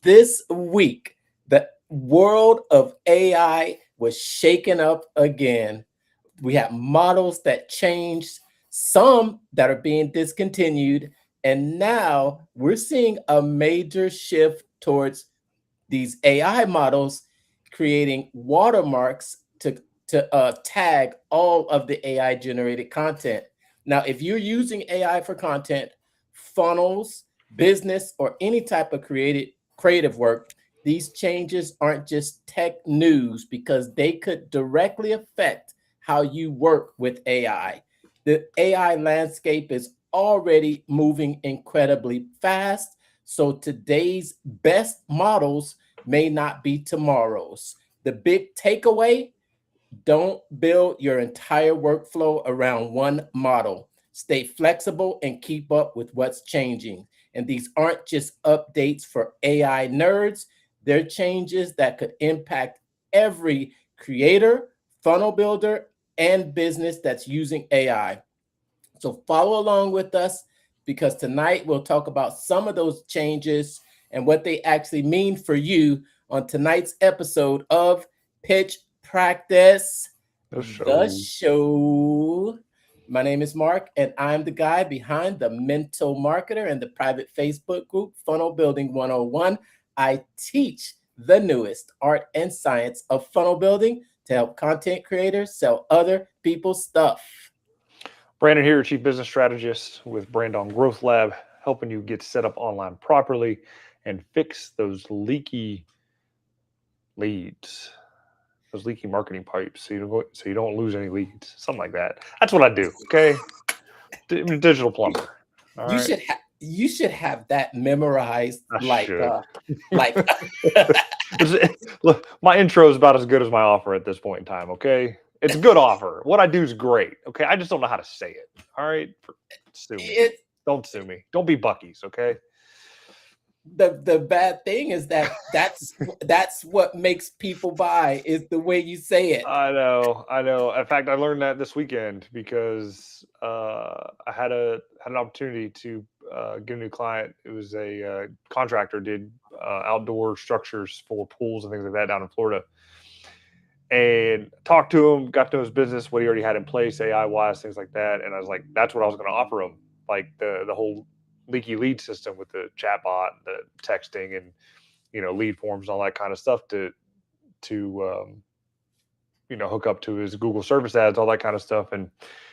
This week, the world of AI was shaken up again. We have models that changed, some that are being discontinued, and now we're seeing a major shift towards these AI models creating watermarks to tag all of the AI generated content. Now, if you're using AI for content, funnels, business, or any type of creative work, these changes aren't just tech news because they could directly affect how you work with AI. The AI landscape is already moving incredibly fast, so today's best models may not be tomorrow's. The big takeaway: don't build your entire workflow around one model. Stay flexible and keep up with what's changing. And these aren't just updates for AI nerds, they're changes that could impact every creator, funnel builder, and business that's using AI. So follow along with us because tonight we'll talk about some of those changes and what they actually mean for you on tonight's episode of Pitch Practice, the show. show. My name is Mark, and I'm the guy behind the Mental Marketer and the private Facebook group Funnel Building 101. I teach the newest art and science of funnel building to help content creators sell other people's stuff. Brandon here, Chief Business Strategist with Brand on Growth Lab, helping you get set up online properly and fix those leaky leads, those leaky marketing pipes, so you don't lose any leads, something like that. That's what I do. Okay, digital plumber. All You right, should have that memorized I should. like Look, my intro is about as good as my offer at this point in time. Okay, it's a good offer. What I do is great. Okay, I just don't know how to say it. All right, sue me. it. Don't sue me. Don't be Bucky's. Okay. The bad thing is that that's what makes people buy is the way you say it. I know, I know. In fact, I learned that this weekend because I had an opportunity to get a new client. It was a contractor, did outdoor structures for pools and things like that down in Florida. And talked to him, got to know his business, what he already had in place, AI wise, things like that. And I was like, that's what I was going to offer him, like the whole leaky lead system with the chatbot, the texting, and lead forms and all that kind of stuff to hook up to his Google service ads, all that kind of stuff. And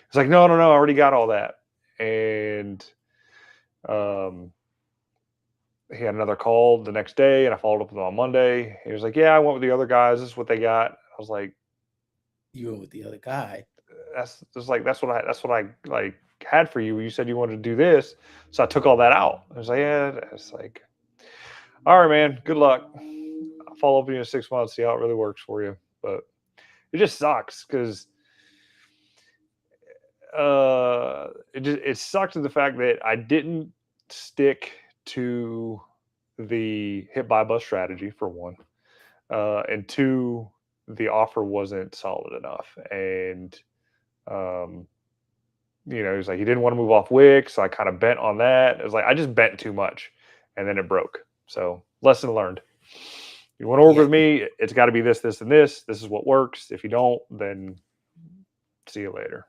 it's like, no, I already got all that. And he had another call the next day, and I followed up with him on Monday. He was like, yeah, I went with the other guys. This is what they got. I was like, You went with the other guy. that's just like, that's what I like had for you. You said you wanted to do this. So I took all that out. I was like, yeah, it's like, all right, man, good luck. I'll follow up with you in 6 months, see how it really works for you. But it just sucks because it sucked to the fact that I didn't stick to the hit buy bust strategy, for one, and two, the offer wasn't solid enough. And he was like, he didn't want to move off Wix, so I kind of bent on that. It was like I just bent too much, and then it broke. So lesson learned. You want to work Yeah. with me, it's got to be this, this, and this. This is what works. If you don't, then see you later.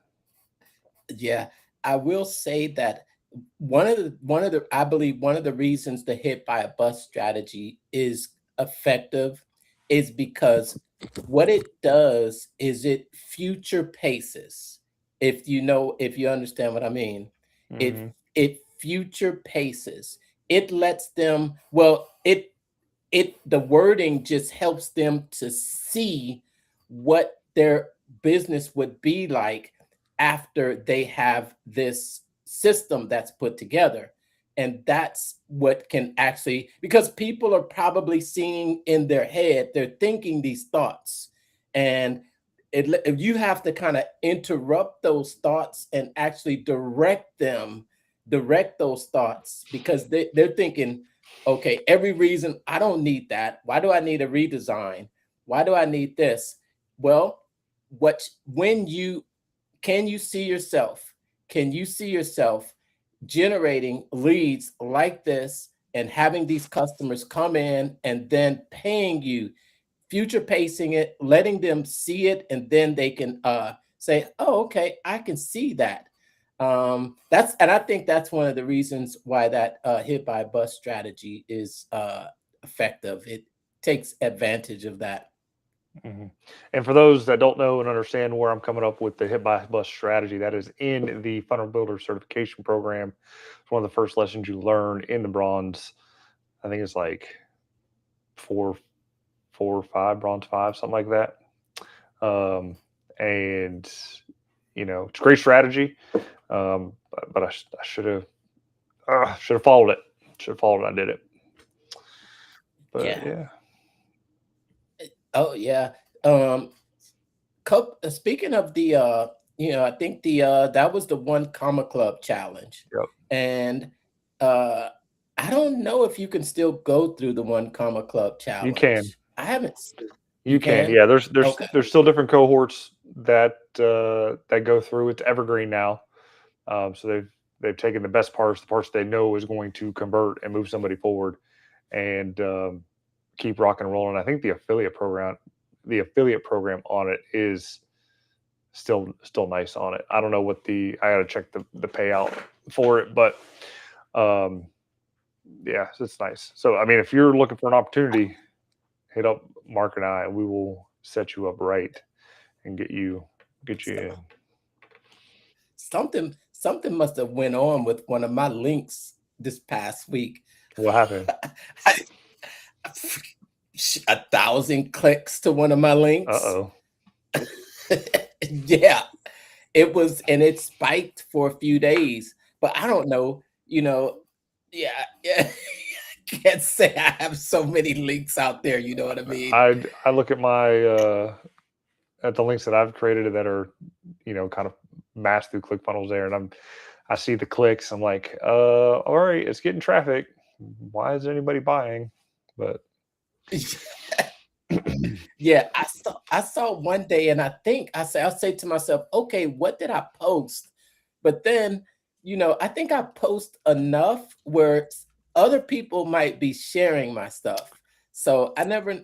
Yeah, I will say that one of the I believe one of the reasons the hit by a bus strategy is effective is because what it does is it future paces. If you understand what I mean, it Mm-hmm. it future paces. It lets them, well, it the wording just helps them to see what their business would be like after they have this system that's put together. And that's what can actually, because people are probably seeing in their head, they're thinking these thoughts. And you have to kind of interrupt those thoughts and actually direct those thoughts because they're thinking, okay, every reason I don't need that. Why do I need a redesign? Why do I need this? Well, when you can you see yourself? Can you see yourself generating leads like this and having these customers come in and then paying you, future pacing it, letting them see it, and then they can say, "Oh, okay, I can see that." That's and I think that's one of the reasons why that hit by bus strategy is effective. It takes advantage of that. Mhm. And for those that don't know and understand where I'm coming up with the hit by bus strategy, that is in the funnel builder certification program. It's one of the first lessons you learn in the bronze. I think it's like four, four or five, bronze five, something like that. Um, and it's a great strategy. But I should have followed it. Should have followed it. I did it. But Yeah. yeah, Oh yeah. Um, Speaking of the I think the that was the one comma club challenge. yep. And uh I don't know if you can still go through the one comma club You can. challenge. I haven't You you can. can? Yeah. There's Okay. there's still different cohorts that go through. It's evergreen now. So they've taken the best parts, the parts they know is going to convert and move somebody forward, and keep rocking and rolling. I think the affiliate program on it is still nice on it. I don't know what I got to check the payout for it, but um, yeah, it's nice. So I mean, if you're looking for an opportunity, hit up Mark and I, and we will set you up right and get you in. Something must have went on with one of my links this past week. What happened? I, 1,000 clicks to one of my Uh links. oh. Yeah, it was, and it spiked for a few days, but I don't know, yeah, yeah. I can't say I have so many links out there, you know what I mean? I look at my at the links that I've created that are kind of mass through ClickFunnels there, and I see the clicks. I'm like, all right, it's getting traffic. Why is anybody buying? But Yeah, I saw one day, and I'll say to myself, okay, what did I post? But then, I think I post enough where other people might be sharing my stuff. So I never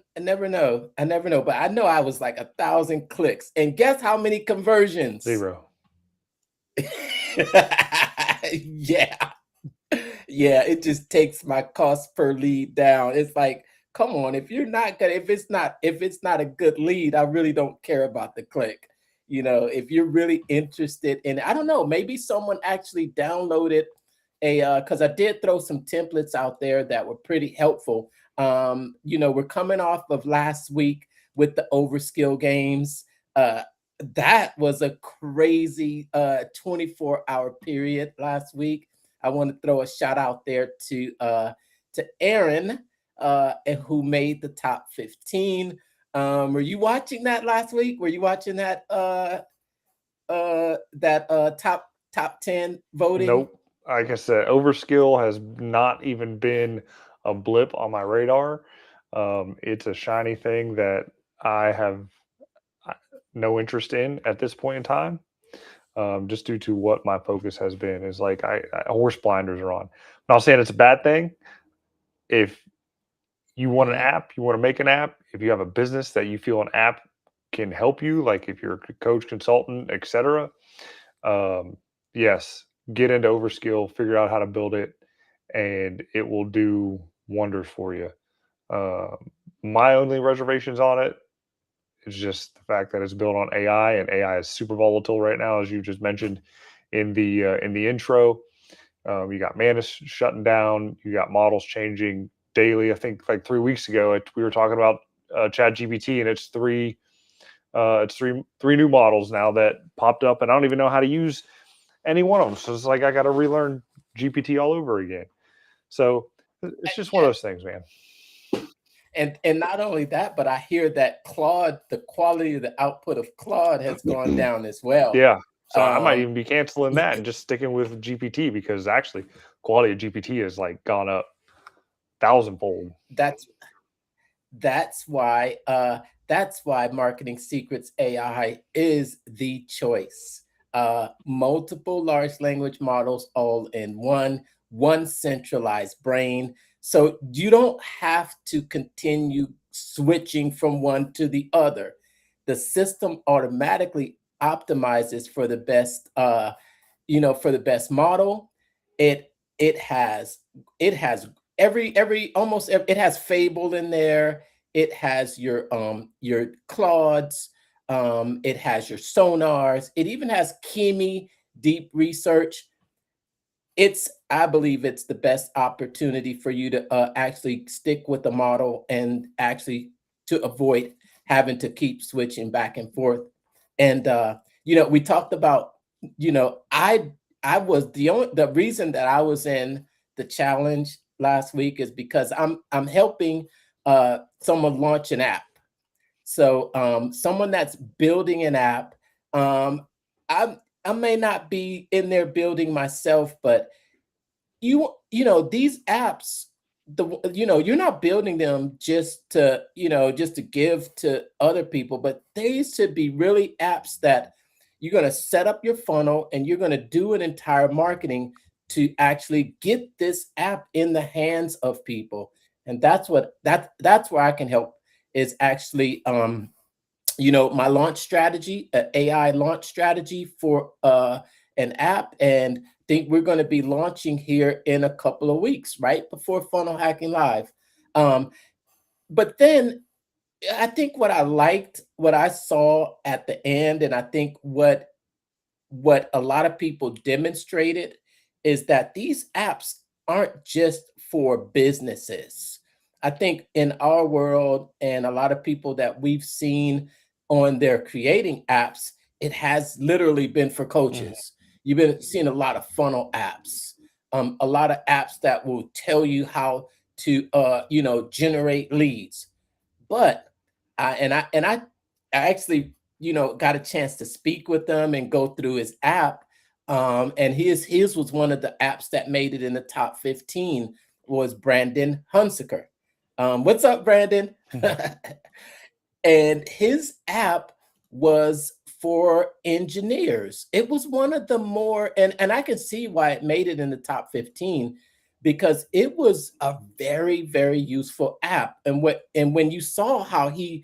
know. I never know. But I know I was like 1,000 clicks. And guess how many conversions? zero. Yeah. Yeah, it just takes my cost per lead down. It's like, come on, if it's not a good lead, I really don't care about the click. If you're really interested in, I don't know, maybe someone actually downloaded because I did throw some templates out there that were pretty helpful. We're coming off of last week with the overskill games. That was a crazy 24-hour period last week. I want to throw a shout out there to Aaron, and who made the top 15. Were you watching that last week? Were you watching that top 10 voting? Nope. Like I said, overskill has not even been a blip on my radar. It's a shiny thing that I have uh, no interest in at this point in time. Just due to what my focus has been is like horse blinders are on. I'm not saying it's a bad thing. If you want an Mhm. app, you want to make an app, if you have a business that you feel an app can help you, like if you're a coach, consultant, etc. Um, yes, get into overskill, figure out how to build it, and it will do wonders for you. Uh, my only reservations on it is just the fact that it's built on AI, and AI is super volatile right now, as you just mentioned in the intro. You got Manus shutting down. You got models changing daily. I think like 3 weeks ago, we were talking about Chat GPT, and it's three new models now that popped up, and I don't even know how to use any one of them. So it's like I got to relearn GPT all over again. So it's just one of Yeah, those things, man. and not only that, but I hear that the quality of the output of Claude has gone down as well. Yeah. So I might Um, even be canceling that and just sticking with GPT, because actually quality of GPT has like gone up thousandfold. that's That's why Marketing Secrets AI is the choice. Multiple large language models all in one centralized brain. So you don't have to continue switching from one to the other. The system automatically optimizes for the best, for the best model. It it has it has every almost it has Fable in there. It has your Claudes. It has your sonars. It even has Kimi deep research. It's I believe it's the best opportunity for you to actually stick with the model and actually to avoid having to keep switching back and forth. And we talked about, I was the reason that I was in the challenge last week is because I'm helping someone launch an app. So someone that's building an app, I may not be in there building myself, but these apps, you're not building them just to give to other people, but they should be really apps that you're going to set up your funnel and you're going to do an entire marketing to actually get this app in the hands of people. And that's where I can help, is actually my launch strategy, an AI launch strategy for an app. And think we're going to be launching here in a couple of weeks, right before Funnel Hacking Live. Um, but then I think what I liked, what I saw at the end, and I think what a lot of people demonstrated is that these apps aren't just for businesses. I think in our world and a lot of people that we've seen on their creating apps, it has literally been for Mhm. coaches. You've been seeing a lot of funnel apps, a lot of apps that will tell you how to, generate leads. But I actually, got a chance to speak with them and go through his app. And his was one of the apps that made it in the top 15, was Brandon Hunsaker. What's up, Brandon? And his app was for engineers. It was one of the more, and I can see why it made it in the top 15, because it was a very, very useful app. And when you saw how he's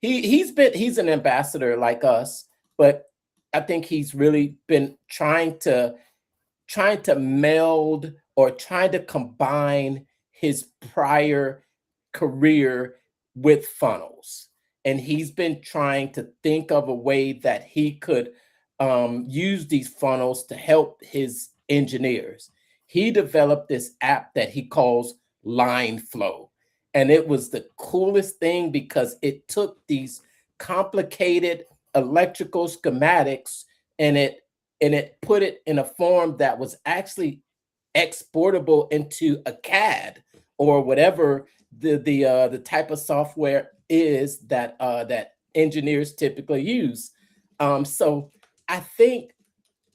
an ambassador like us, but I think he's really been trying to meld or trying to combine his prior career with funnels. And he's been trying to think of a way that he could use these funnels to help his engineers. He developed this app that he calls Line Flow. And it was the coolest thing because it took these complicated electrical schematics and it put it in a form that was actually exportable into a CAD or whatever the type of software is that engineers typically use. So I think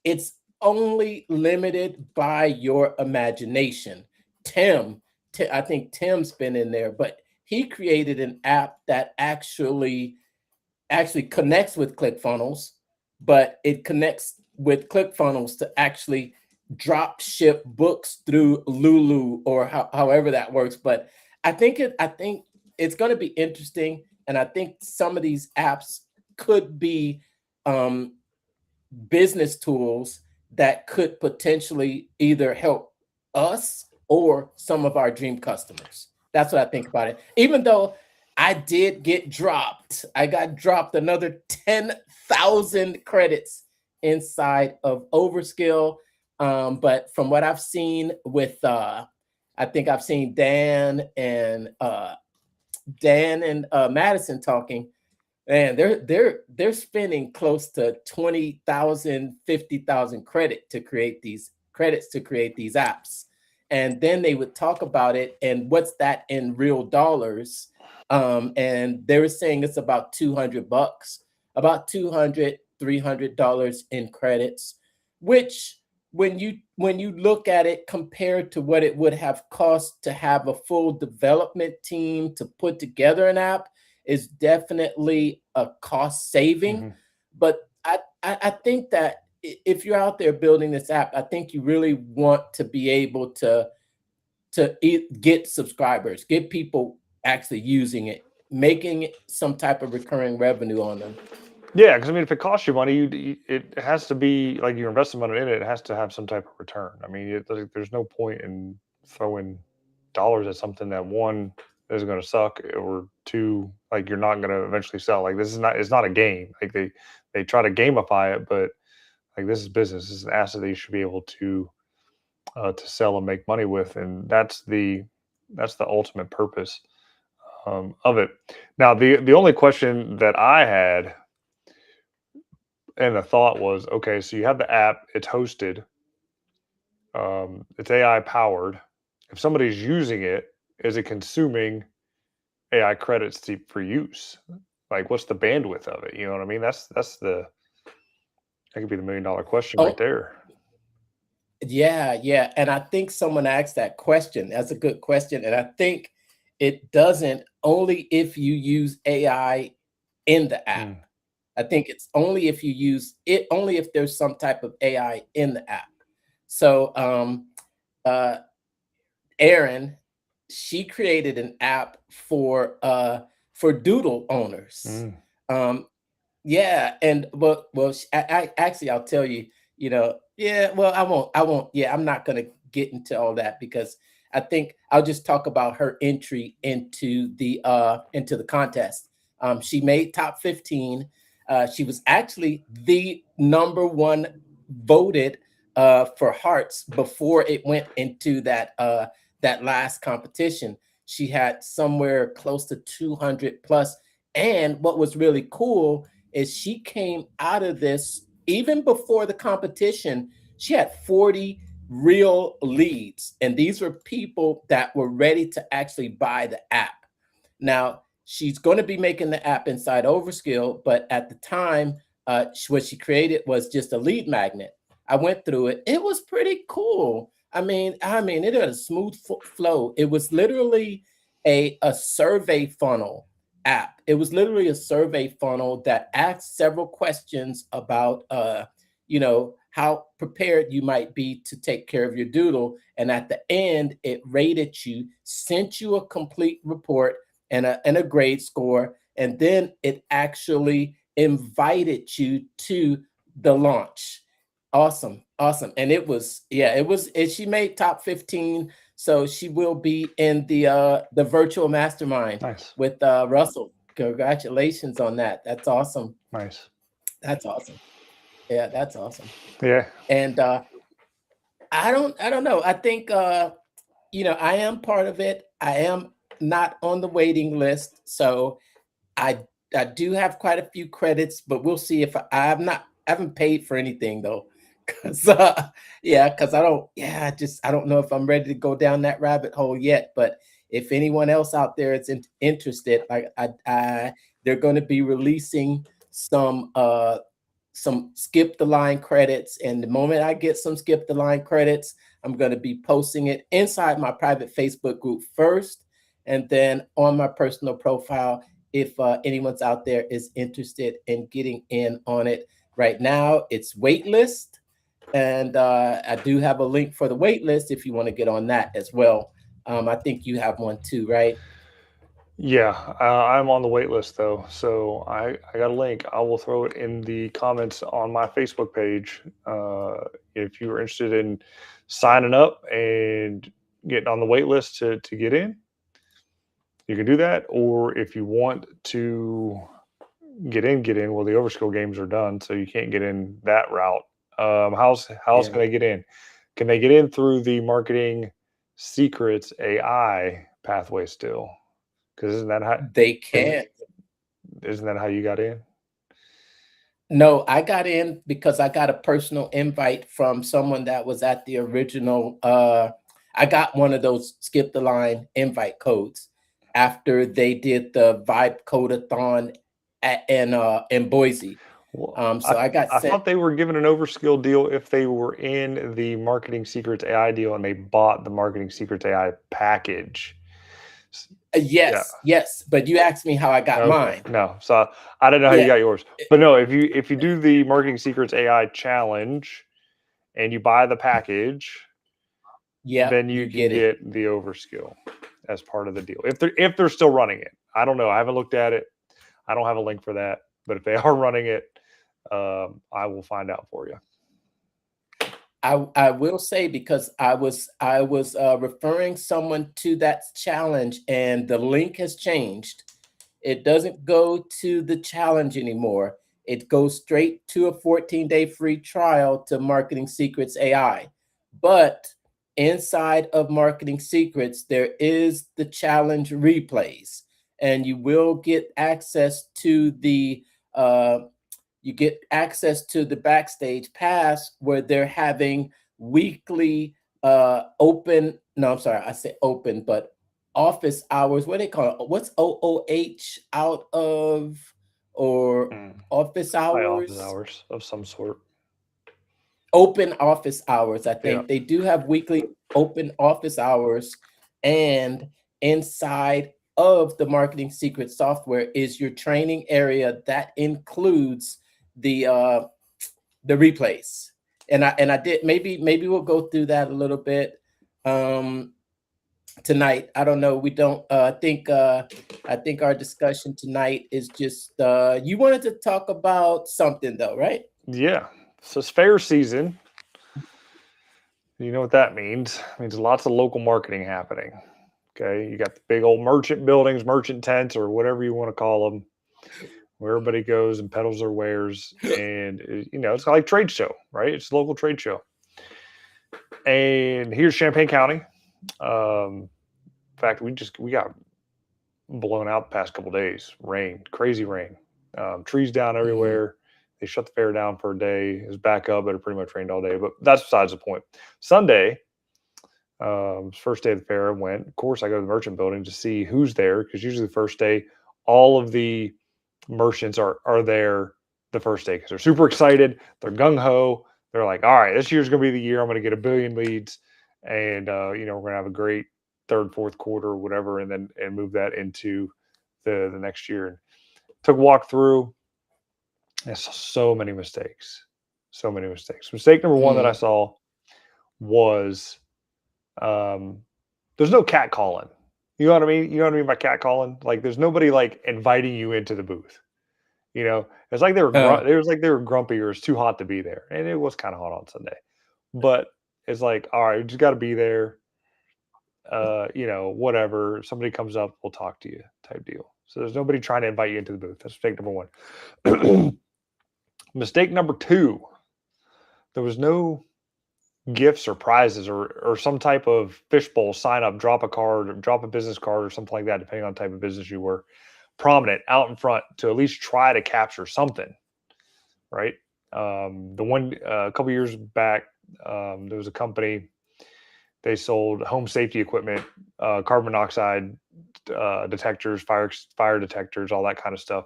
it's only limited by your imagination. Tim, I think Tim's been in there, but he created an app that actually connects with ClickFunnels, but it connects with ClickFunnels to actually drop ship books through Lulu or however that works. But I think it's going to be interesting, and I think some of these apps could be um, business tools that could potentially either help us or some of our dream customers. That's what I think about it. Even though I did get dropped, I got dropped another 10,000 credits inside of Overskill. But from what I've seen with, I think I've seen Dan and Madison talking. Man, they're spending close to 20,000, 50,000 credits to create these apps. And then they would talk about it and what's that in real dollars. And they were saying it's about 200 bucks, about 200, $300 in credits, which when you look at it compared to what it would have cost to have a full development team to put together an app, is definitely a cost saving. Mhm. But I think that if you're out there building this app, I think you really want to be able to get subscribers, get people actually using it, making some type of recurring revenue on them. Yeah, because I mean, if it costs you money, it has to be like you're investing money in it. It has to have some type of return. I mean, there's no point in throwing dollars at something that one is going to suck, or two, like you're not going to eventually sell. Like this is not, it's not a game. Like they try to gamify it, but like this is business. This is an asset that you should be able to sell and make money with, and that's the ultimate purpose of it. Now, the only question that I had and the thought was, okay, so you have the app, it's hosted, it's AI powered. If somebody's using it, is it consuming AI credits for use? Like, what's the bandwidth of it? You know what I mean? That could be the $1 million question right Oh, there. yeah, yeah. And I think someone asked that question. That's a good question. And I think it doesn't, only if you use AI in the app. Mm. I think it's only if you use it, only if there's some type of AI in the app. So uh Erin, she created an app for doodle owners. Mm. Um, yeah, and well, actually, I'll tell you, yeah, well, I won't, yeah, I'm not gonna get into all that because I think I'll just talk about her entry into the contest. She made top 15. She was actually the number one voted for hearts before it went into that last competition. She had somewhere close to 200 plus. And what was really cool is she came out of this even before the competition. She had 40 real leads, and these were people that were ready to actually buy the app. Now, she's going to be making the app inside Overskill, but at the time, what she created was just a lead magnet. I went through it. It was pretty cool. I mean, it had a smooth flow. It was literally a survey funnel app. It was literally a survey funnel that asked several questions about, how prepared you might be to take care of your doodle. And at the end, it rated you, sent you a complete report and a grade score, and then it actually invited you to the launch. Awesome, awesome. And it was, yeah, she made top 15. So she will be in the virtual mastermind Nice, with Russell. Congratulations on that. That's awesome. nice. That's awesome. Yeah, that's awesome. Yeah, And I don't know. I think I am part of it. I am not on the waiting list. So I I do have quite a few credits, but we'll see if I haven't paid for anything though. Cause yeah, because I don't know if I'm ready to go down that rabbit hole yet. But if anyone else out there is interested, like they're going to be releasing some skip the line credits. And the moment I get some skip the line credits, I'm going to be posting it inside my private Facebook group first, and then on my personal profile if anyone's out there is interested in getting in on it. Right now, it's waitlist, and I do have a link for the waitlist if you want to get on that as well. I think you have one too, right? yeah. I'm on the wait list though, so I got a link. I will throw it in the comments on my Facebook page. If you're interested in signing up and getting on the wait list to get in, you can do that. Or if you want to get in. Well, the overskill games are done, so you can't get in that route. How else Yeah, can they get in? Can they get in through the marketing secrets AI pathway still? Because they isn't can. isn't that how you got in? No, I got in because I got a personal invite from someone that was at the original. I got one of those skip the line invite codes after they did the Vibe Codeathon in Boise. Well, So I got I sent. thought they were given an overskill deal if they were in the marketing secrets AI deal and they bought the marketing secrets AI package. Yeah. Yes, yes, but you asked me how I got Okay. mine. No. So I don't know how you Yeah, got yours. But no, if you do the marketing secrets AI challenge and you buy the package, Yep, then you you can get it. get the overskill as part of the deal. If they're still running it, I don't know. I haven't looked at it. I don't have a link for that. But if they are running it, I will find out for you. I will say, because I was referring someone to that challenge, and the link has changed. It doesn't go to the challenge anymore. It goes straight to a 14-day free trial to Marketing Secrets AI. But inside of Marketing Secrets, there is the challenge replays, and uh, you get access to the backstage pass, where they're having weekly open, no, I'm sorry, I said open, but office hours. What do they call it? What's OOH, out of, or office High office hours? hours of some sort. Open office hours. I Yeah. think they do have weekly open office hours, and inside of the Marketing Secret software is your training area that includes the replays. And I did, maybe we'll go through that a little bit um tonight. I don't know. We don't I think our discussion tonight is just you wanted to talk about something though, right? Yeah. So it's fair season. You know what that means? It means lots of local marketing happening. Okay. You got the big old merchant buildings, merchant tents, or whatever you want to call them, where everybody goes and peddles their wares. And, it's like trade show, right? It's a local trade show. And here's Champaign County. In fact, we got blown out the past couple days. Rain, crazy rain. Trees down Mm, everywhere. They shut the fair down for a day. It was back up, but it pretty much rained all day. But that's besides the point. Sunday, first day of the fair, I went. Of course, I go to the merchant building to see who's there, because usually the first day, all of the merchants are there the first day because they're super excited. They're gung ho. They're like, all right, this year's going to be the year I'm going to get 1 billion leads, and we're going to have a great third, fourth quarter, or whatever, and move that into the next year. And took a walk through. I saw so many mistakes. So many mistakes. Mistake number one that I mm. saw was um, there's no cat calling. You know what I mean? You know what I mean by cat calling? Like, there's nobody like inviting you into the booth. It's like Uh, they were grumpy, or it's too hot to be there, and it was kind of hot on Sunday. But it's like, all right, you just got to be there. Whatever. Somebody comes up, we'll talk to you, type deal. So there's nobody trying to invite you into the booth. That's mistake number one. Mistake number two: there was no gifts or prizes, or some type of fishbowl sign up, drop a card, or drop a business card, or something like that, depending on the type of business you were, prominent out in front to at least try to capture something, right? The one a couple years back, there was a company. They sold home safety equipment, carbon monoxide detectors, fire detectors, all that kind of stuff.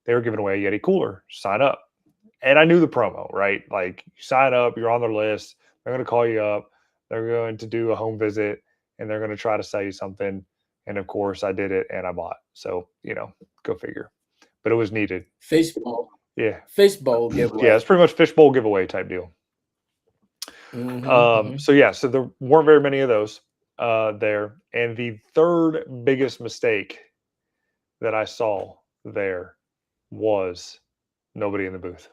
They were giving away a Yeti cooler. Sign up, and I knew the promo, right? Like, you sign up, you're on their list. They're going to call you up. They're going to do a home visit, and they're going to try to sell you something. And of course, I did it, and I bought. So go figure. But it was needed. fishbowl Yeah. fishbowl Yeah, it's giveaway. pretty much fishbowl giveaway type deal. Hmm, hmm. So there weren't very many of those there. And the third biggest mistake that I saw there was nobody in the booth.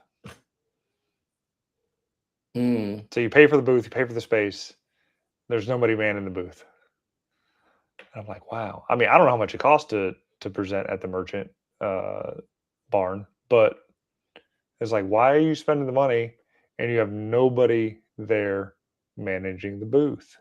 Mm. So you pay for the booth, you pay for the space. There's nobody man in the booth. And I'm like, wow. I mean, I don't know how much it costs to present at the merchant uh, barn, but it's like, why are you spending the money and you have nobody there managing the booth?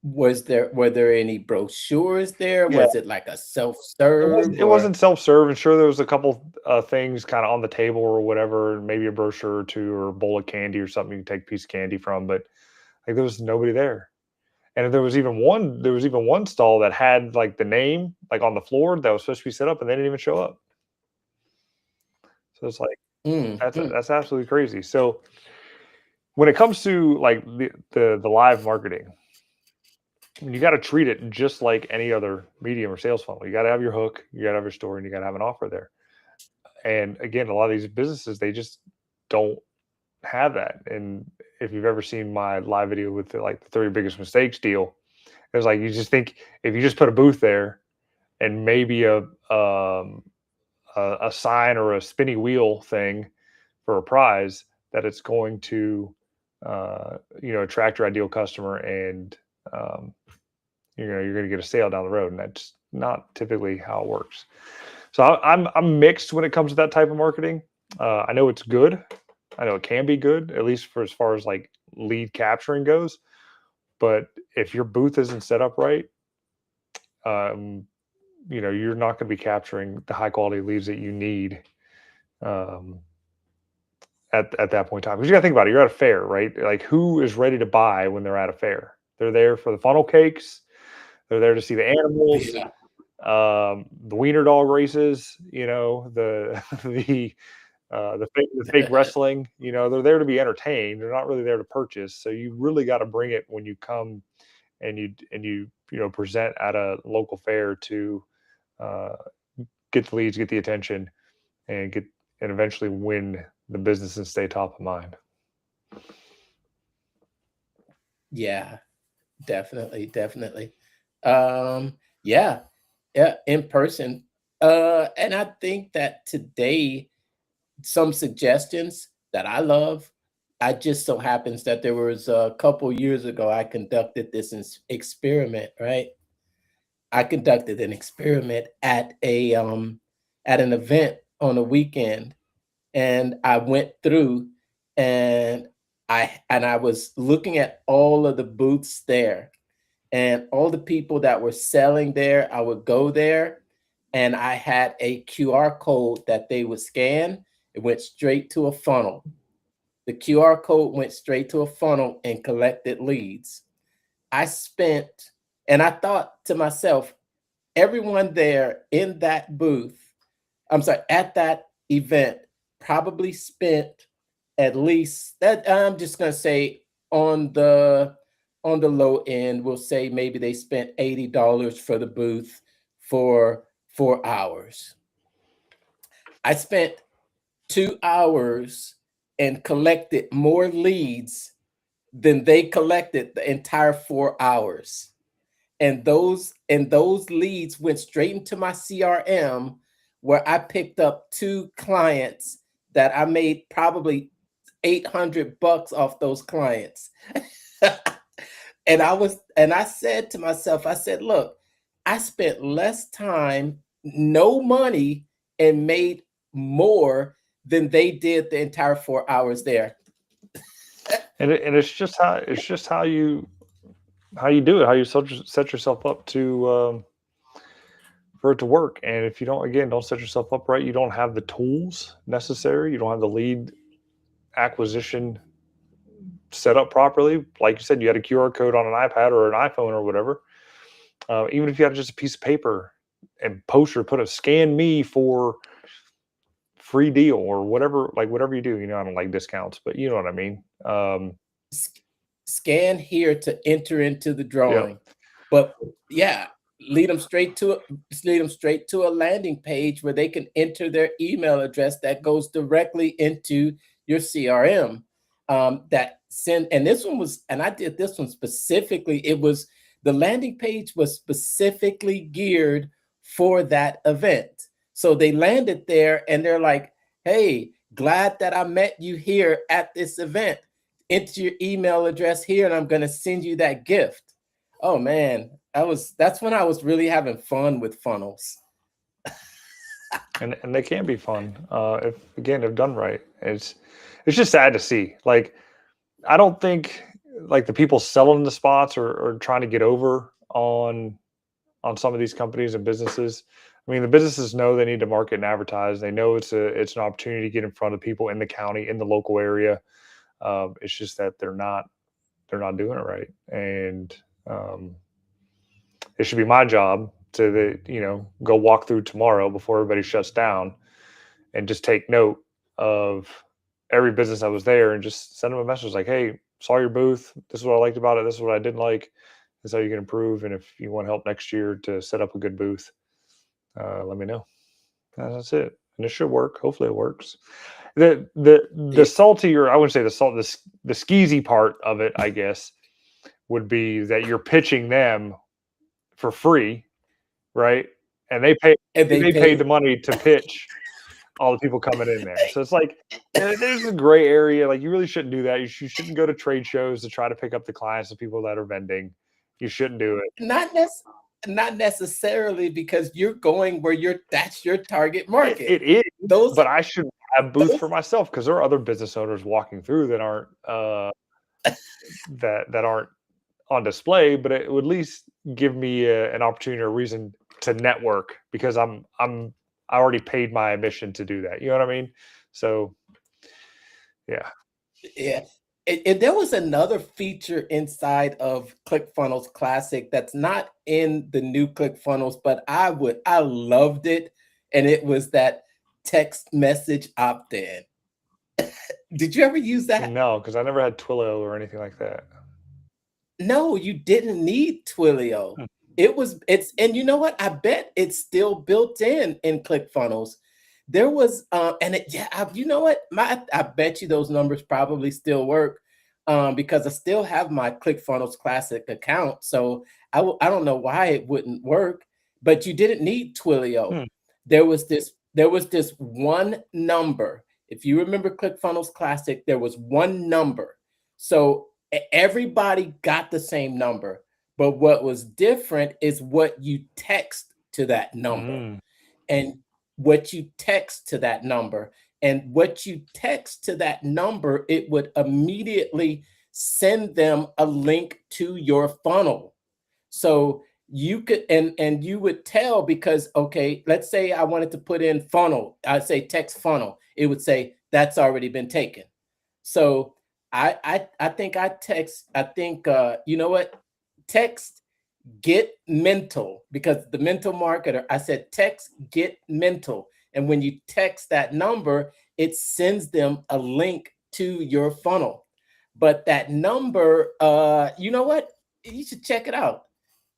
Were there any brochures there? Yeah, Was it like a it wasn't self-serve, it or wasn't self-serve, and sure there was a couple things kind of on the table or whatever, maybe a brochure or two, or a bowl of candy or something you can take a piece of candy from, but like, there was nobody there. And if there was even one stall that had like the name like on the floor that was supposed to be set up, and they didn't even show up. So it's like, mm, mm. that's absolutely crazy. So when it comes to like the live marketing, you got to treat it just like any other medium or sales funnel. You got to have your hook, you got to have your story, and you got to have an offer there. And again, a lot of these businesses, they just don't have that. And if you've ever seen my live video with the 30 biggest mistakes deal, it was like you just think if you just put a booth there and maybe a sign or a spinny wheel thing for a prize, that it's going to attract your ideal customer, and um, you're going to get a sale down the road, and that's not typically how it works. So I'm mixed when it comes to that type of marketing. I know it's good. I know it can be good, at least for as far as like lead capturing goes. But if your booth isn't set up right, um, you're not going to be capturing the high quality leads that you need um, at that point in time. Because you got to think about it. You're at a fair, right? Like, who is ready to buy when they're at a fair? They're there for the funnel cakes. They're there to see the animals, Yeah. the wiener dog races. The the fake wrestling. They're there to be entertained. They're not really there to purchase. So you really got to bring it when you come and you present at a local fair to uh, get the leads, get the attention, and eventually win the business and stay top of mind. Yeah, definitely, definitely. Yeah, yeah, in person. And I think that today, some suggestions that I love. I just so happens that there was a couple years ago I conducted this experiment, right? I conducted an experiment at an event on a weekend, and I went through and I was looking at all of the booths there and all the people that were selling there. I would go there and I had a QR code that they would scan. It went straight to a funnel. The QR code went straight to a funnel and collected leads. I spent, and I thought to myself, everyone there in that booth, I'm sorry, at that event, probably spent at least that, I'm just gonna say on the low end, we'll say maybe they spent $80 for the booth for 4 hours. I spent 2 hours and collected more leads than they collected the entire 4 hours. And those leads went straight into my CRM, where I picked up two clients that I made probably $800 off those clients. And I said to myself, I said, look, I spent less time, no money, and made more than they did the entire 4 hours there. And it's just how you do it, how you set yourself up to for it to work. And if you don't set yourself up right, you don't have the tools necessary. You don't have the lead acquisition set up properly. Like you said, you had a QR code on an iPad or an iPhone or whatever. Even if you had just a piece of paper and poster, put a scan me for free deal or whatever, like whatever you do. I don't like discounts, but you know what I mean. Scan here to enter into the Yeah. drawing. But yeah, lead them straight to a landing page where they can enter their email address that goes directly into your CRM. And this one was, and I did this one specifically. The landing page was specifically geared for that event. So they landed there and they're like, hey, glad that I met you here at this event. Enter your email address here and I'm going to send you that gift. Oh man, that's when I was really having fun with funnels. And they can be fun if done right. It's just sad to see. Like, I don't think like the people selling the spots or trying to get over on some of these companies and businesses. I mean, the businesses know they need to market and advertise. They know it's an opportunity to get in front of people in the county, in the local area. It's just that they're not doing it right. And it should be my job to go walk through tomorrow before everybody shuts down and just take note of every business that was there and just send them a message like, hey, saw your booth. This is what I liked about it. This is what I didn't like. This is how you can improve. And if you want help next year to set up a good booth, let me know. That's it. and it should work. Hopefully, it works. The Yeah. salty, or I wouldn't say the salt, the skeezy part of it, I guess, would be that you're pitching them for free, right? And And they they paid the pay. money to pitch all the people coming in there. So it's like there's a gray area. Like you really shouldn't do that. You shouldn't go to trade shows to try to pick up the clients of people that are vending. You shouldn't do it. Not nec not necessarily because you're going where that's your target market. It is, Those but I should have booth for those myself because there are other business owners walking through that aren't that aren't on display. But it would at least give me an opportunity or a reason to network because I already paid my admission to do that. You know what I mean? So yeah. Yeah. And there was another feature inside of ClickFunnels Classic that's not in the new ClickFunnels, but I loved it. And it was that text message opt-in. Did you ever use that? No, because I never had Twilio or anything like that. No, you didn't need Twilio. Hmm. It's and you know what? I bet it's still built in ClickFunnels. There was and it yeah, you know what? I bet you those numbers probably still work because I still have my ClickFunnels Classic account. So I don't know why it wouldn't work, but you didn't need Twilio. Hmm. There was this one number. If you remember ClickFunnels Classic, there was one number. So everybody got the same number, but what was different is what you text to that number Mm. and what you text to that number and what you text to that number, it would immediately send them a link to your funnel. So you could and you would tell because okay, let's say I wanted to put in funnel, I'd say text funnel, it would say that's already been taken. So I think I think you know what? Text get mental because the mental marketer, I said text get mental. And when you text that number, it sends them a link to your funnel. But that number, you know what? You should check it out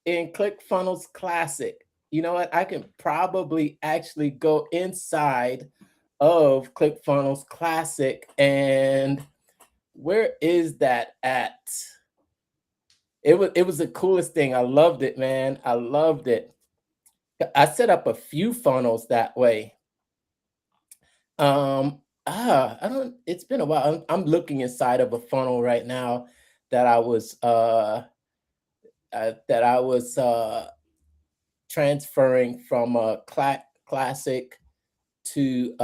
in ClickFunnels Classic. You know what? I can probably actually go inside of ClickFunnels Classic and where is that at? It was the coolest thing. I loved it, man. I loved it. I set up a few funnels that way. I don't. It's been a while. I'm looking inside of a funnel right now that I was transferring from a classic to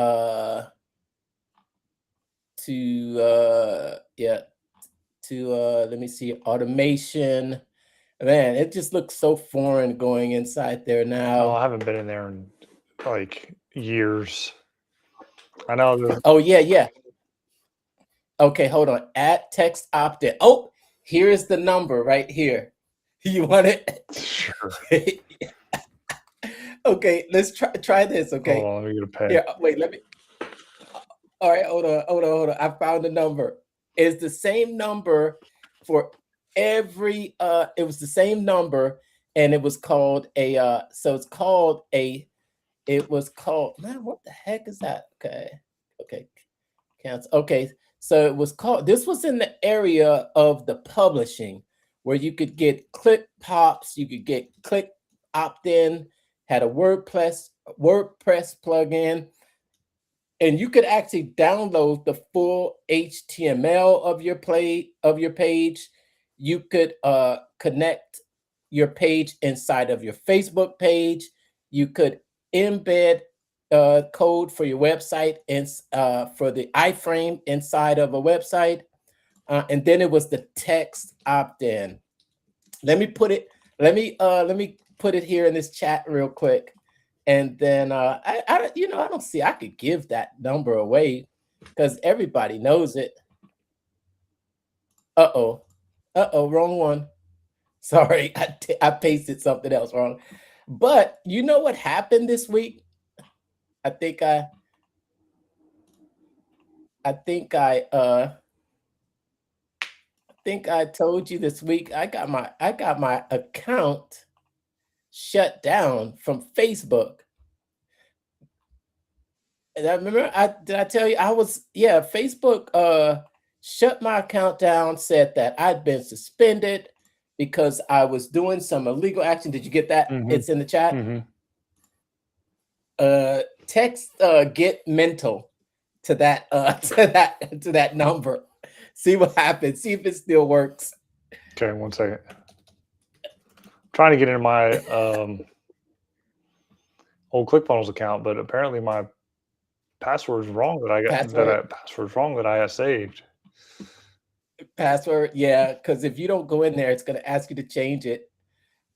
yeah to let me see automation. Man, it just looks so foreign going inside there Oh, now. I haven't been in there in like years. I know there's Oh yeah, yeah. Okay, hold on. Add text opt-in. Oh, here's the number right here. You want it? sure. Okay, let's try this. Hold Okay. on, let me get a pen. Here, wait, let me. All right, hold on. I found the number. It's the same number for every it was the same number and it was called a so it's called a it was called man, what the heck is that? Okay. Okay. Cancel. Okay. So it was called this was in the area of the publishing where you could get click pops, you could get click opt-in, had a WordPress plugin and you could actually download the full HTML of your page. You could connect your page inside of your Facebook page. You could embed code for your website and for the iframe inside of a website. And then it was the text opt-in. Let me put it. Let me put it here in this chat real quick. And then I don't see I could give that number away because everybody knows it. Uh-oh. Uh-oh, wrong one. Sorry, I pasted something else wrong. But you know what happened this week? I think I I think I told you this week I got my account shut down from Facebook. I remember did I tell you I was Facebook shut my account down, said that I'd been suspended because I was doing some illegal action. Did you get that? Mm-hmm. It's in the chat. Mm-hmm. Text get mental to that to that number. See what happens. See if it still works. Okay, 1 second. Trying to get into my old ClickFunnels account, but apparently my password's wrong that I got password's wrong that I had saved. Password, yeah, because if you don't go in there, it's going to ask you to change it.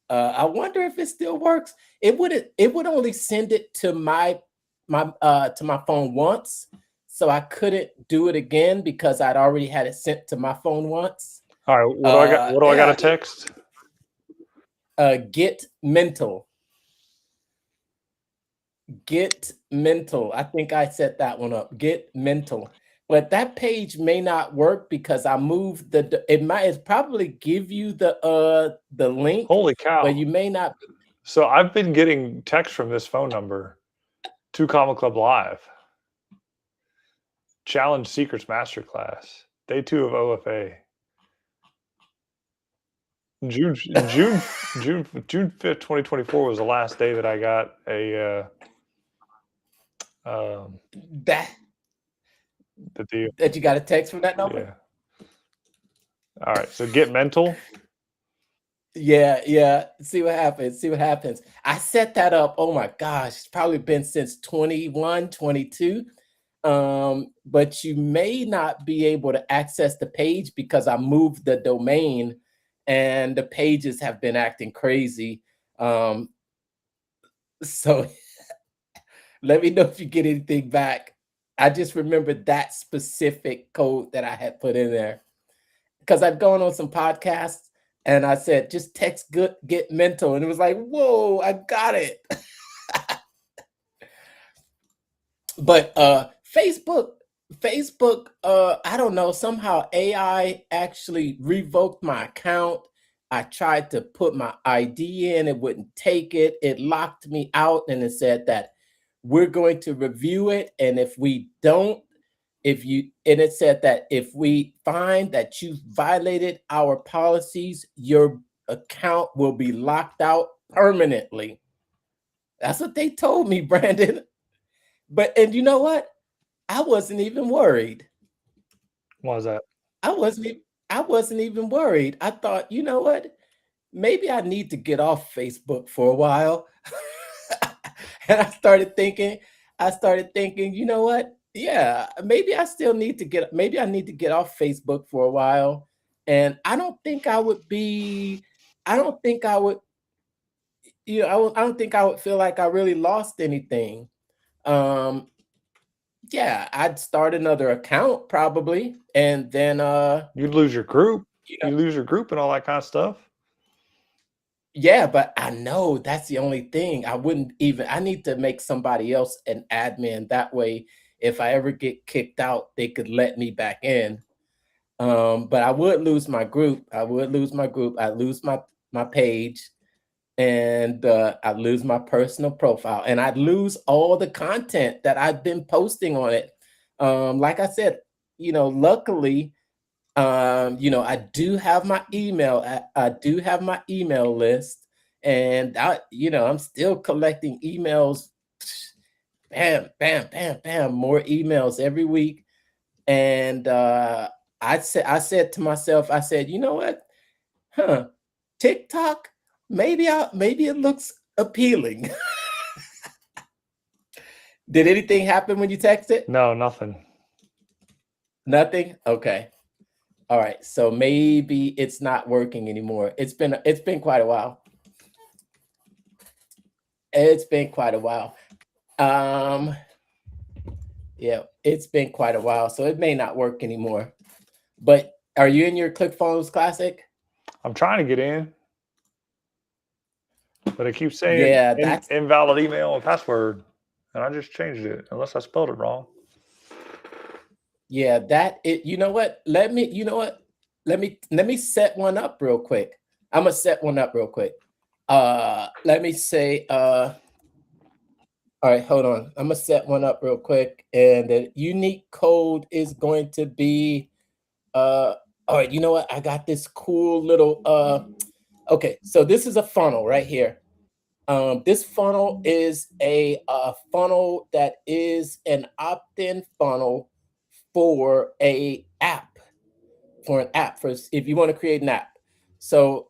I wonder if it still works. It would only send it to my phone once, so I couldn't do it again because I'd already had it sent to my phone once. All right, what do I got? What do I got to text? Get mental. Get mental. I think I set that one up. Get mental. But that page may not work because I moved it probably give you the link. Holy cow. But you may not. So I've been getting text from this phone number to Comma Club Live. Challenge Secrets Masterclass. Day 2 of OFA. June 5th, 2024 was the last day that I got a that you got a text from that number. Yeah. All right. So get mental. Yeah. See what happens. I set that up. Oh my gosh, it's probably been since 21, 22. But you may not be able to access the page because I moved the domain and the pages have been acting crazy. So let me know if you get anything back. I just remembered that specific code that I had put in there because I've gone on some podcasts and I said, just text get mental. And it was like, whoa, I got it. But Facebook, I don't know, somehow AI actually revoked my account. I tried to put my ID in, it wouldn't take it. It locked me out and it said that we're going to review it. And if we don't, it said that if we find that you violated our policies, your account will be locked out permanently. That's what they told me, Brandon. And you know what? I wasn't even worried. Why is that? I wasn't even worried. I thought, you know what? Maybe I need to get off Facebook for a while. And I started thinking, you know what? Yeah, maybe I need to get off Facebook for a while. And I don't think I would, I don't think I would feel like I really lost anything. Yeah, I'd start another account probably, and then you'd lose your group. You lose your group and all that kind of stuff. Yeah, but I know that's the only thing. I need to make somebody else an admin. That way, if I ever get kicked out, they could let me back in. But I would lose my group. I'd lose my page, and I'd lose my personal profile, and I'd lose all the content that I've been posting on it. Like I said, luckily, I do have my email. I do have my email list, and I'm still collecting emails. Bam, bam, bam, bam, more emails every week. And I said to myself, I said, you know what? TikTok, maybe it looks appealing. Did anything happen when you texted? No, nothing. Nothing? Okay. All right. So maybe it's not working anymore. It's been quite a while. It's been quite a while. Yeah, it's been quite a while, so it may not work anymore. But are you in your ClickFunnels Classic? I'm trying to get in, but it keeps saying that's invalid email and password, and I just changed it unless I spelled it wrong. Yeah, you know what? Let me set one up real quick. I'm gonna set one up real quick. Let me say All right, hold on. I'm gonna set one up real quick, and the unique code is going to be all right, you know what? I got this cool little okay, so this is a funnel right here. This funnel is a funnel that is an opt-in funnel for a app for an app for if you want to create an app. So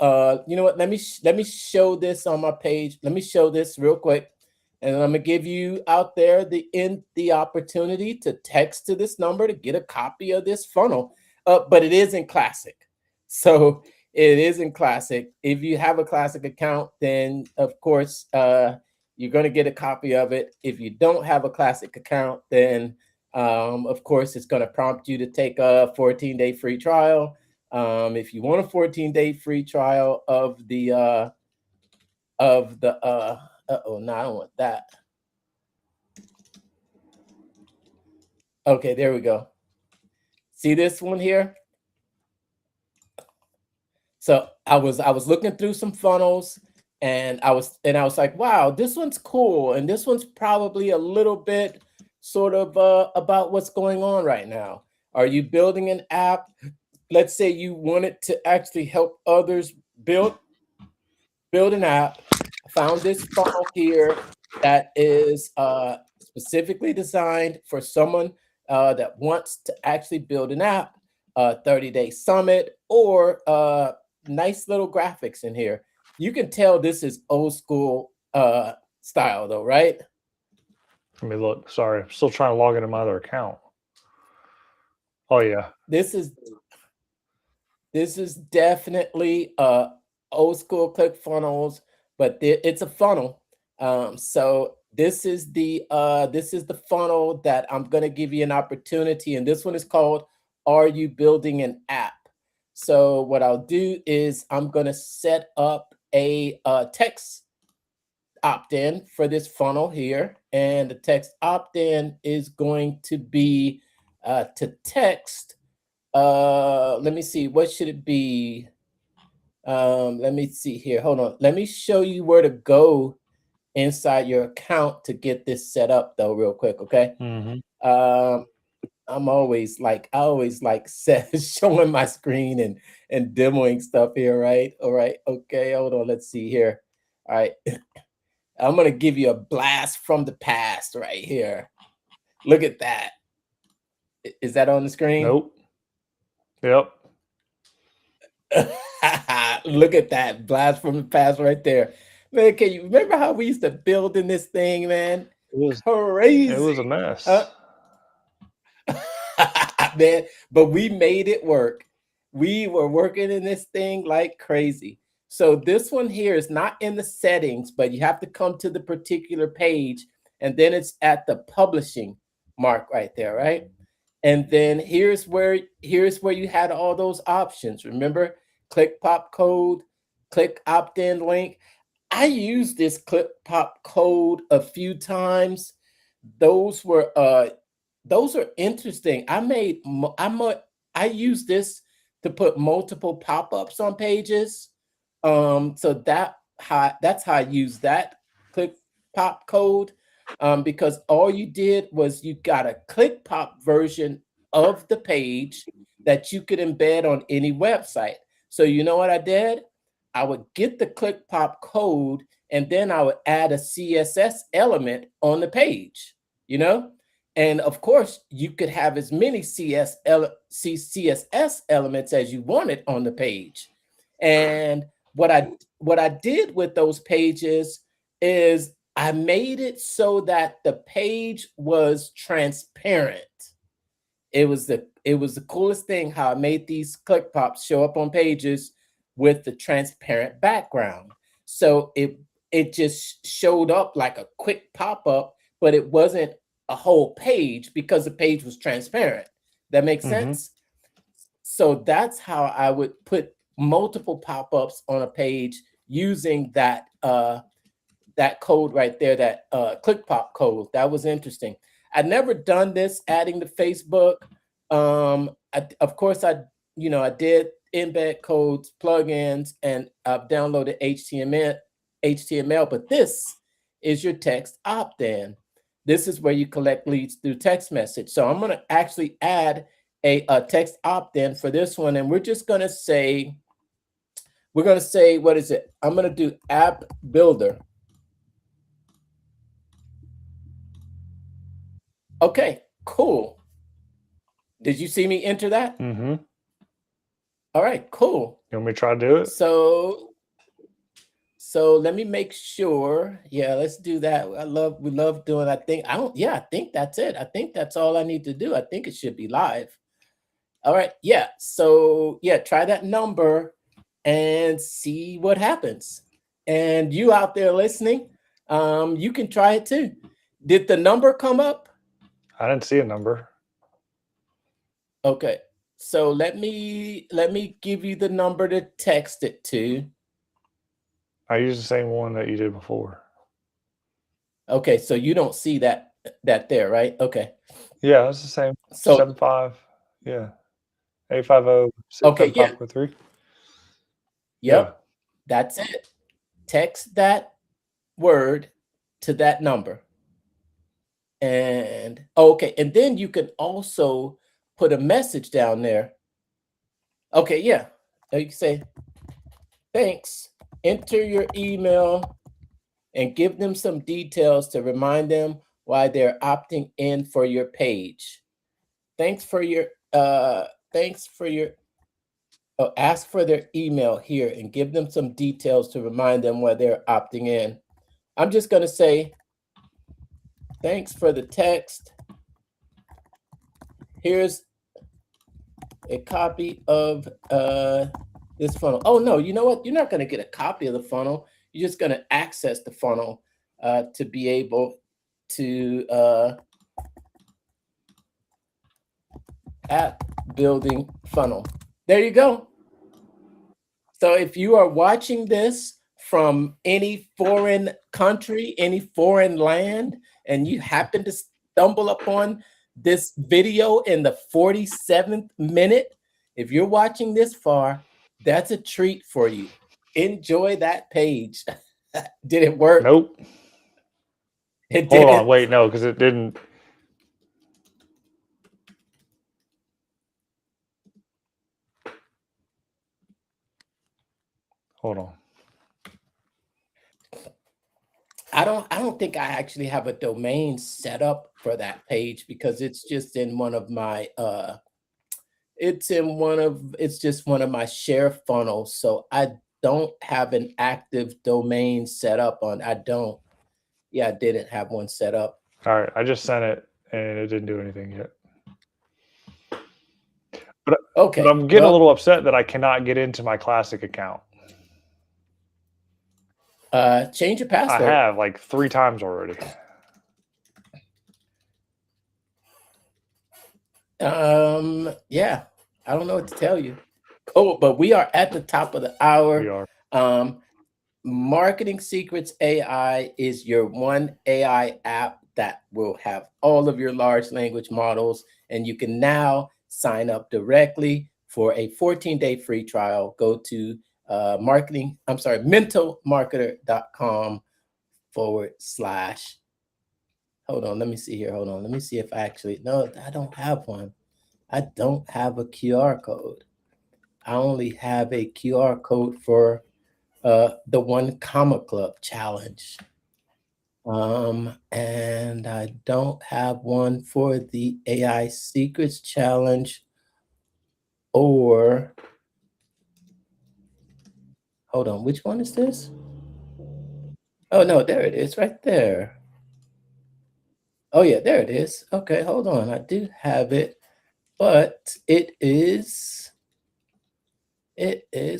you know what? Let me show this on my page. Let me show this real quick, and I'm gonna give you out there the opportunity to text to this number to get a copy of this funnel. But it is in Classic, so it is in Classic. If you have a Classic account, then of course you're gonna get a copy of it. If you don't have a Classic account, then of course, it's going to prompt you to take a 14-day free trial. If you want a 14-day free trial of the oh no, I don't want that. Okay, there we go. See this one here? So I was looking through some funnels, and I was like, wow, this one's cool, and this one's probably a little bit sort of about what's going on right now. Are you building an app? Let's say you wanted to actually help others build an app. I found this funnel here that is specifically designed for someone that wants to actually build an app, a 30-day summit, or nice little graphics in here. You can tell this is old school style though, right? Let me look. Sorry, I'm still trying to log into my other account. Oh yeah. This is definitely old school ClickFunnels, but it's a funnel. So this is the funnel that I'm going to give you an opportunity, and this one is called "Are You Building an App?" So what I'll do is I'm going to set up a text opt-in for this funnel here, and the text opt-in is going to be to text. Let me see, what should it be? Let me see here. Hold on. Let me show you where to go inside your account to get this set up though, real quick, okay? Mm-hmm. I always like showing my screen and demoing stuff here, right? All right, okay, hold on, let's see here. All right. I'm gonna give you a blast from the past right here. Look at that. Is that on the screen? Nope. Yep. Look at that blast from the past right there. Man, can you remember how we used to build in this thing, man? It was a Crazy. mess. Man, but we made it work. We were working in this thing like crazy. So this one here is not in the settings, but you have to come to the particular page, and then it's at the publishing mark right there, right? And then here's where you had all those options. Remember, click pop code, click opt-in link. I used this click pop code a few times. Those were those are interesting. I use this to put multiple pop-ups on pages. So that's how I use that click pop code. Because all you did was you got a click pop version of the page that you could embed on any website. So you know what I did? I would get the click pop code, and then I would add a CSS element on the page, you know? And of course, you could have as many CSS elements as you wanted on the page. And what I did with those pages is I made it so that the page was transparent. It was the coolest thing how I made these click pops show up on pages with the transparent background. So it just showed up like a quick pop-up, but it wasn't a whole page because the page was transparent. That makes sense? So that's how I would put multiple pop-ups on a page using that code right there, that click pop code. That was interesting. I'd never done this adding to Facebook. Of course, I did embed codes, plugins, and I've downloaded HTML. But this is your text opt-in. This is where you collect leads through text message. So I'm going to actually add a text opt-in for this one. And we're just going to say, what is it? I'm going to do app builder. Okay, cool. Did you see me enter that? Mm-hmm. All right, cool. You want me to try to do it? So let me make sure. Yeah, let's do that. We love doing, I think that's it. I think that's all I need to do. I think it should be live. All right. Yeah. So yeah, try that number and see what happens. And you out there listening, you can try it too. Did the number come up? I didn't see a number. Okay. So let me give you the number to text it to. I used the same one that you did before. Okay, so you don't see that there, right? Okay. Yeah, it's the same. So 75. Yeah. 850 okay, yeah. 7543. Yep. Yeah. That's it. Text that word to that number. And okay, and then you can also put a message down there. Okay, yeah. You can say, thanks. Enter your email and give them some details to remind them why they're opting in for your page. Ask for their email here and give them some details to remind them why they're opting in. I'm just going to say, thanks for the text. Here's a copy of this funnel. Oh, no, you know what? You're not going to get a copy of the funnel. You're just going to access the funnel to be able to app building funnel. There you go. So if you are watching this from any foreign country, any foreign land, and you happen to stumble upon this video in the 47th minute, if you're watching this far, that's a treat for you. Enjoy that page. Did it work? Nope. It Hold didn't. on. Wait, no, because it didn't. Hold on. I don't think I actually have a domain set up for that page because it's just in one of my it's just one of my share funnels. So I don't have an active domain set up on. I didn't have one set up. All right, I just sent it and it didn't do anything yet. But I'm getting a little upset that I cannot get into my Classic account. Change your password. I have like 3 times already. Yeah, I don't know what to tell you. Oh, but we are at the top of the hour. We are. Marketing Secrets AI is your one AI app that will have all of your large language models, and you can now sign up directly for a 14-day free trial. Go to mentalmarketer.com/. Hold on, let me see here. Hold on, let me see if I actually, no, I don't have one. I don't have a QR code. I only have a QR code for the 1 Comma Club challenge. And I don't have one for the AI Secrets challenge or, hold on, which one is this? Oh, no, there it is right there. Oh, yeah, there it is. Okay, hold on. I do have it, but it is,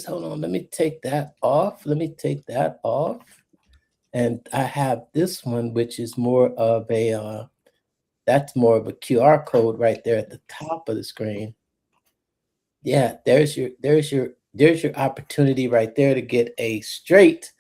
hold on, let me take that off. And I have this one, which is more of a, that's more of a QR code right there at the top of the screen. Yeah, there's your opportunity right there to get a straight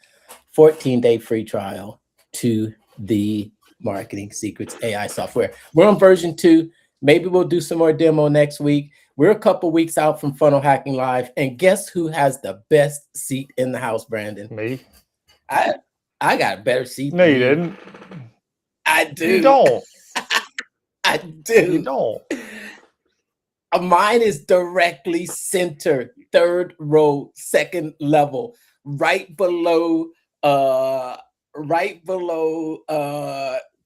14-day free trial to the Marketing Secrets AI software. We're on version 2. Maybe we'll do some more demo next week. We're a couple weeks out from Funnel Hacking Live, and guess who has the best seat in the house, Brandon? Me? I got a better seat. No, you didn't. I You do. don't. I You do. don't. Mine is directly center, third row, second level, right below uh right below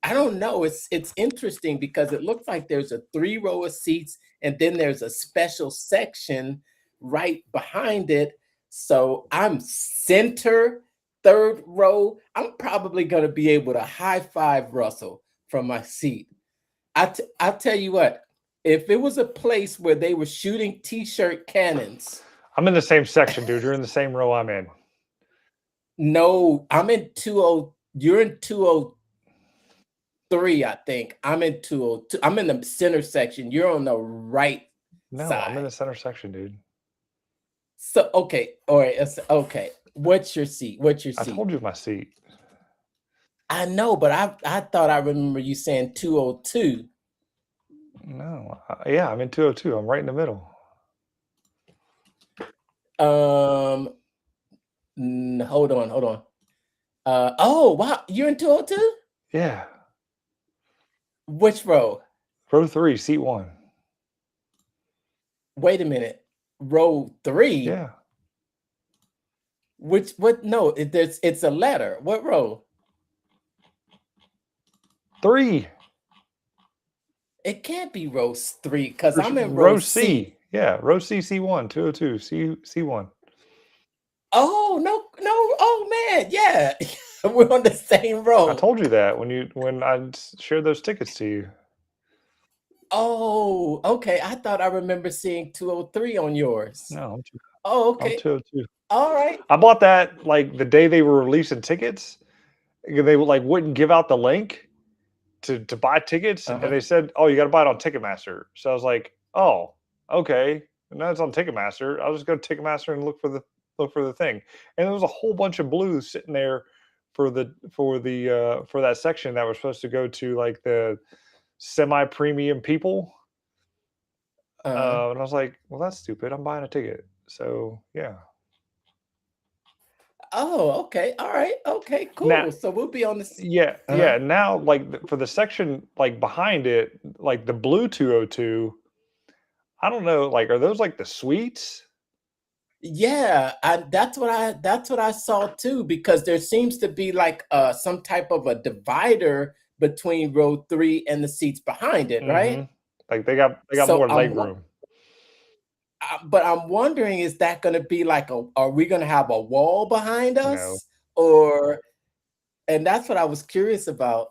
I don't know. It's interesting because it looks like there's a three row of seats and then there's a special section right behind it. So I'm center, third row. I'm probably gonna be able to high five Russell from my seat. I'll tell you what, if it was a place where they were shooting t-shirt cannons, I'm in the same section, dude. You're in the same row I'm in. no, I'm in 20, you're in 203, I think. I'm in 202. I'm in the center section. You're on the right No, I'm in side. the center section, dude. So okay, all right, okay. What's your seat? What's your I seat? told you my seat. I know, but I thought I remember you saying 202. No, yeah, I'm in 202. I'm right in the middle. Hold on, hold on. Oh wow, you're in 202? Yeah, Which row? row 3, seat 1. Wait a minute. Row 3? Yeah, Which what no, it's a letter. What row? 3. It can't be row 3 because I'm in row Row C. C. Yeah, row C, C1, 202, C1. Oh no, no, oh man, yeah. We're on the same I row. told you that when I shared those tickets to you. Oh, okay. I thought I remember seeing 203 on yours. No, Oh, I'm okay. 202. All right. I bought that like the day they were releasing tickets. They like wouldn't give out the link to buy tickets, and Uh-huh. they said, "Oh, you got to buy it on Ticketmaster." So I was like, "Oh, okay." And now it's on Ticketmaster. I'll just go to Ticketmaster and look for the thing. And there was a whole bunch of blues sitting there for that section that was supposed to go to like the semi premium people. Uh-huh. And I was like, "Well, that's stupid. I'm buying a ticket." So yeah. Oh, okay. All right. Okay, Now, cool. So we'll be on this. yeah, Uh-huh. yeah. Now, like for the section like behind it, like the blue 202. I don't know. Like, are those like the suites? Yeah, that's what I saw too, because there seems to be like some type of a divider between row 3 and the seats behind it, right? Mm-hmm. Like they got So more leg room. but I'm wondering, is that going to be like are we going to have a wall behind No. us, or and that's what I was curious about.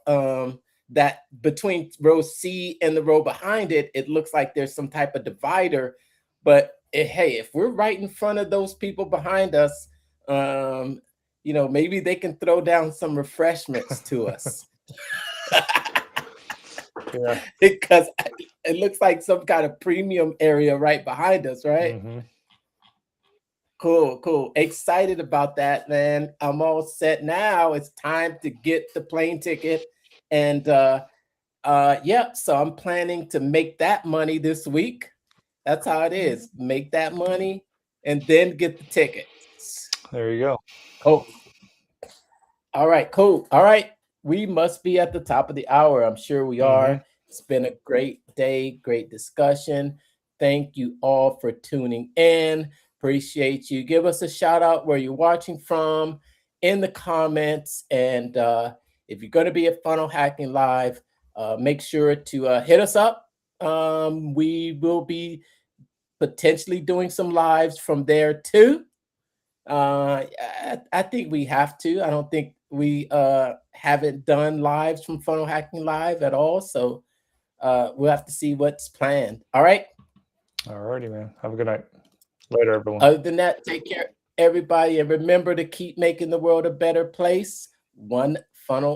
That between row C and the row behind it, it looks like there's some type of divider. But hey, if we're right in front of those people behind us, um, maybe they can throw down some refreshments to us. Yeah. Because it looks like some kind of premium area right behind us, right? Mm-hmm. Cool, cool. Excited about that, man. I'm all set now. It's time to get the plane ticket. And yeah, so I'm planning to make that money this week. That's how it is. Make that money and then get the tickets. There you go. Cool. All right, cool. All right. We must be at the top of the hour. I'm sure we Mm-hmm. are. It's been a great day, great discussion. Thank you all for tuning in. Appreciate you. Give us a shout out where you're watching from in the comments. And if you're going to be at Funnel Hacking Live, make sure to hit us up. We will be potentially doing some lives from there too. I think we have to. I don't think we haven't done lives from Funnel Hacking Live at all. So we'll have to see what's planned. All right. All righty, man. Have a good night. Later, everyone. Other than that, take care, everybody, and remember to keep making the world a better place, one funnel